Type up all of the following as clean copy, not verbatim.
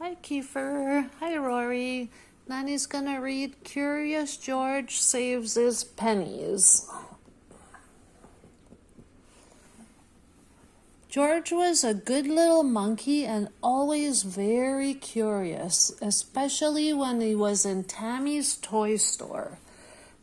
Hi, Kiefer. Hi, Rory. Nanny's gonna read Curious George Saves His Pennies. George was a good little monkey and always very curious, especially when he was in Tammy's toy store.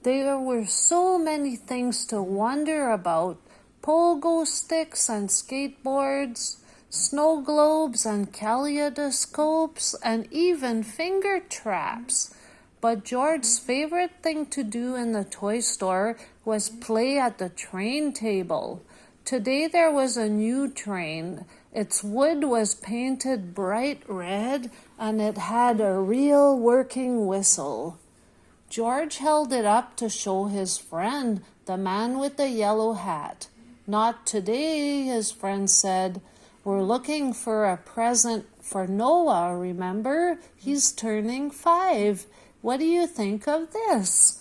There were so many things to wonder about: pogo sticks and skateboards, snow globes and kaleidoscopes, and even finger traps. But George's favorite thing to do in the toy store was play at the train table. Today there was a new train. Its wood was painted bright red, and it had a real working whistle. George held it up to show his friend, the man with the yellow hat. "Not today," his friend said. "We're looking for a present for Noah, remember? He's turning 5. What do you think of this?"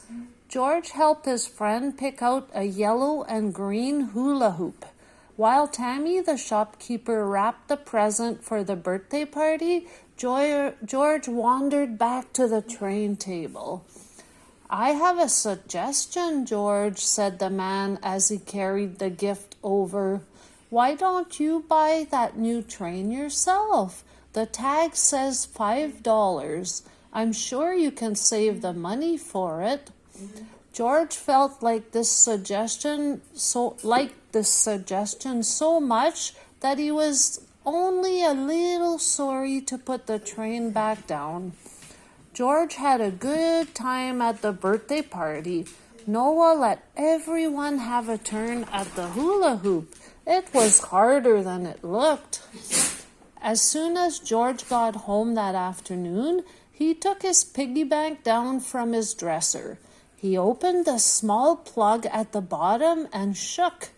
George helped his friend pick out a yellow and green hula hoop. While Tammy, the shopkeeper, wrapped the present for the birthday party, George wandered back to the train table. "I have a suggestion, George," said the man as he carried the gift over. "Why don't you buy that new train yourself? The tag says $5. I'm sure you can save the money for it." George felt like this suggestion so much that he was only a little sorry to put the train back down. George had a good time at the birthday party. Noah let everyone have a turn at the hula hoop. It was harder than it looked. As soon as George got home that afternoon, he took his piggy bank down from his dresser. He opened the small plug at the bottom and shook.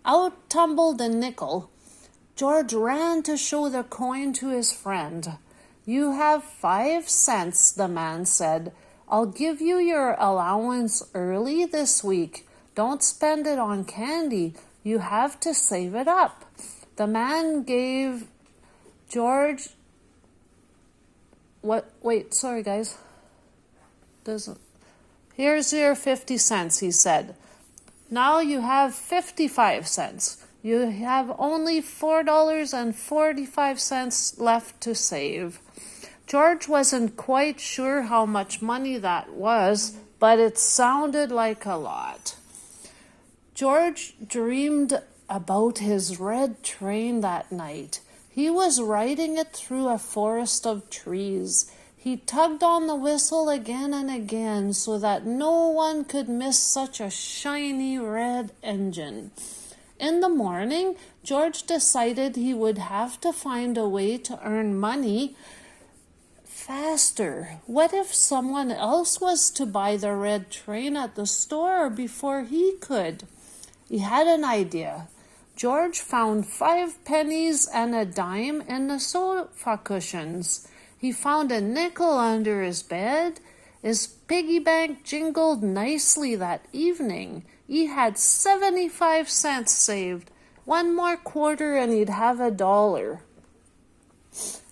Out tumbled a nickel. George ran to show the coin to his friend. "You have 5 cents, the man said. "I'll give you your allowance early this week. Don't spend it on candy. You have to save it up." The man gave George... sorry guys. "Here's your 50 cents, he said. "Now you have 55 cents. You have only $4.45 left to save." George wasn't quite sure how much money that was, but it sounded like a lot. George dreamed about his red train that night. He was riding it through a forest of trees. He tugged on the whistle again and again so that no one could miss such a shiny red engine. In the morning, George decided he would have to find a way to earn money faster. What if someone else was to buy the red train at the store before he could? He had an idea. George found 5 pennies and a dime in the sofa cushions. He found a nickel under his bed. His piggy bank jingled nicely that evening. He had 75 cents saved. 1 more quarter and he'd have $1.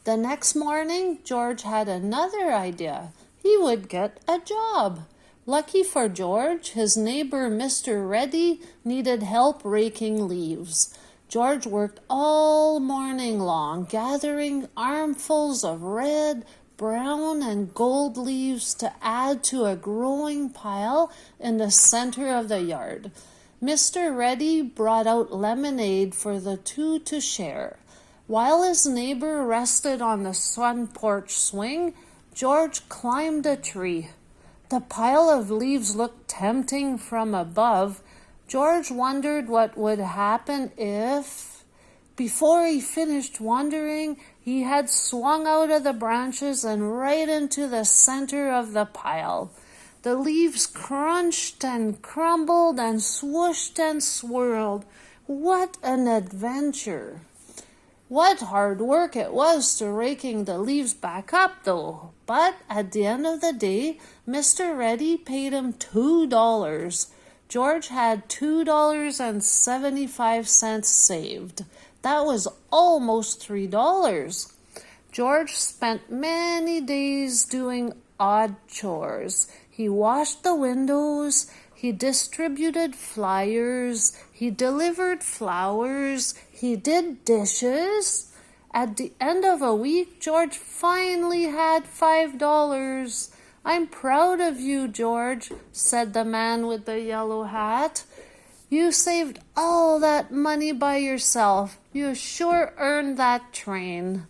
The next morning, George had another idea. He would get a job. Lucky for George, his neighbor Mr. Reddy needed help raking leaves. George worked all morning long, gathering armfuls of red, brown, and gold leaves to add to a growing pile in the center of the yard. Mr. Reddy brought out lemonade for the 2 to share. While his neighbor rested on the front porch swing, George climbed a tree. The pile of leaves looked tempting from above. George wondered what would happen if... Before he finished wondering, he had swung out of the branches and right into the center of the pile. The leaves crunched and crumbled and swooshed and swirled. What an adventure! What hard work it was to raking the leaves back up, though. But at the end of the day, Mr. Reddy paid him $2. George had $2.75 saved. That was almost $3. George spent many days doing odd chores. He washed the windows, he distributed flyers, he delivered flowers, he did dishes. At the end of a week, George finally had $5. "I'm proud of you, George," said the man with the yellow hat. "You saved all that money by yourself. You sure earned that train."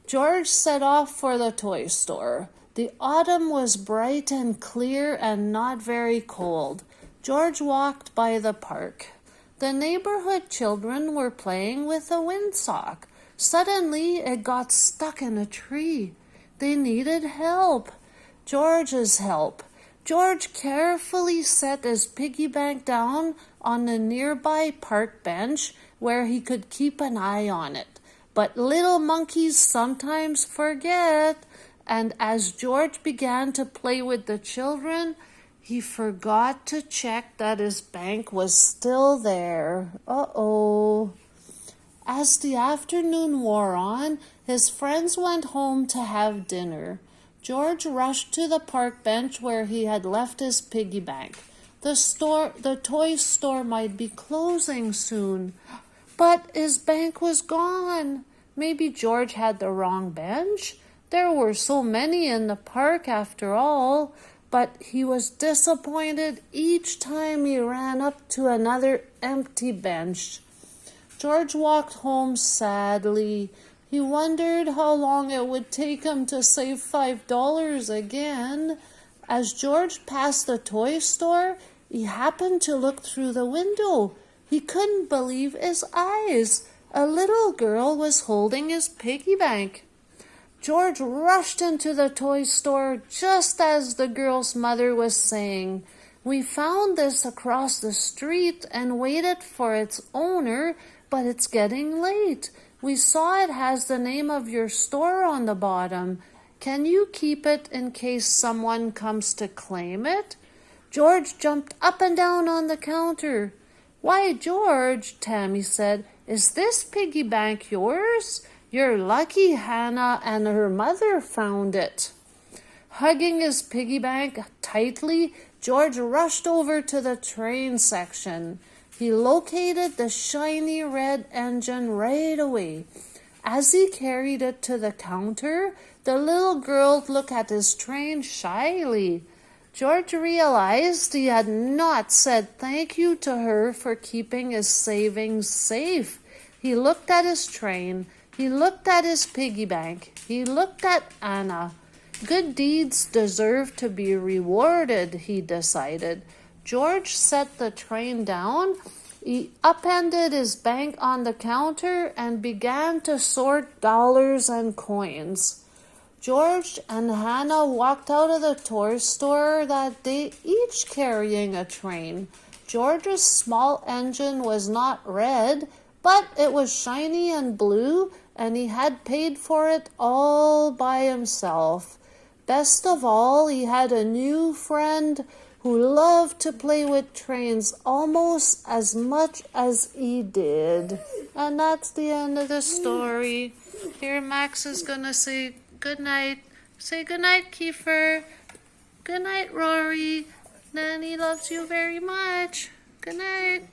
George set off for the toy store. The autumn was bright and clear and not very cold. George walked by the park. The neighborhood children were playing with a windsock. Suddenly, it got stuck in a tree. They needed help. George's help. George carefully set his piggy bank down on a nearby park bench where he could keep an eye on it. But little monkeys sometimes forget, and as George began to play with the children, he forgot to check that his bank was still there. Uh-oh. As the afternoon wore on, his friends went home to have dinner. George rushed to the park bench where he had left his piggy bank. The toy store might be closing soon. But his bank was gone. Maybe George had the wrong bench. There were so many in the park after all. But he was disappointed each time he ran up to another empty bench. George walked home sadly. He wondered how long it would take him to save $5 again. As George passed the toy store, he happened to look through the window. He couldn't believe his eyes. A little girl was holding his piggy bank. George rushed into the toy store just as the girl's mother was saying, "We found this across the street and waited for its owner, but it's getting late. We saw it has the name of your store on the bottom. Can you keep it in case someone comes to claim it?" George jumped up and down on the counter. "Why, George," Tammy said, "is this piggy bank yours? You're lucky Hannah and her mother found it." Hugging his piggy bank tightly, George rushed over to the train section. He located the shiny red engine right away. As he carried it to the counter, the little girl looked at his train shyly. George realized he had not said thank you to her for keeping his savings safe. He looked at his train. He looked at his piggy bank. He looked at Anna. Good deeds deserve to be rewarded, he decided. George set the train down. He upended his bank on the counter and began to sort dollars and coins. George and Hannah walked out of the toy store that day, each carrying a train. George's small engine was not red, but it was shiny and blue, and he had paid for it all by himself. Best of all, he had a new friend who loved to play with trains almost as much as he did. And that's the end of the story. Here Max is going to say good night. Say good night, Kiefer. Good night, Rory. Nanny loves you very much. Good night.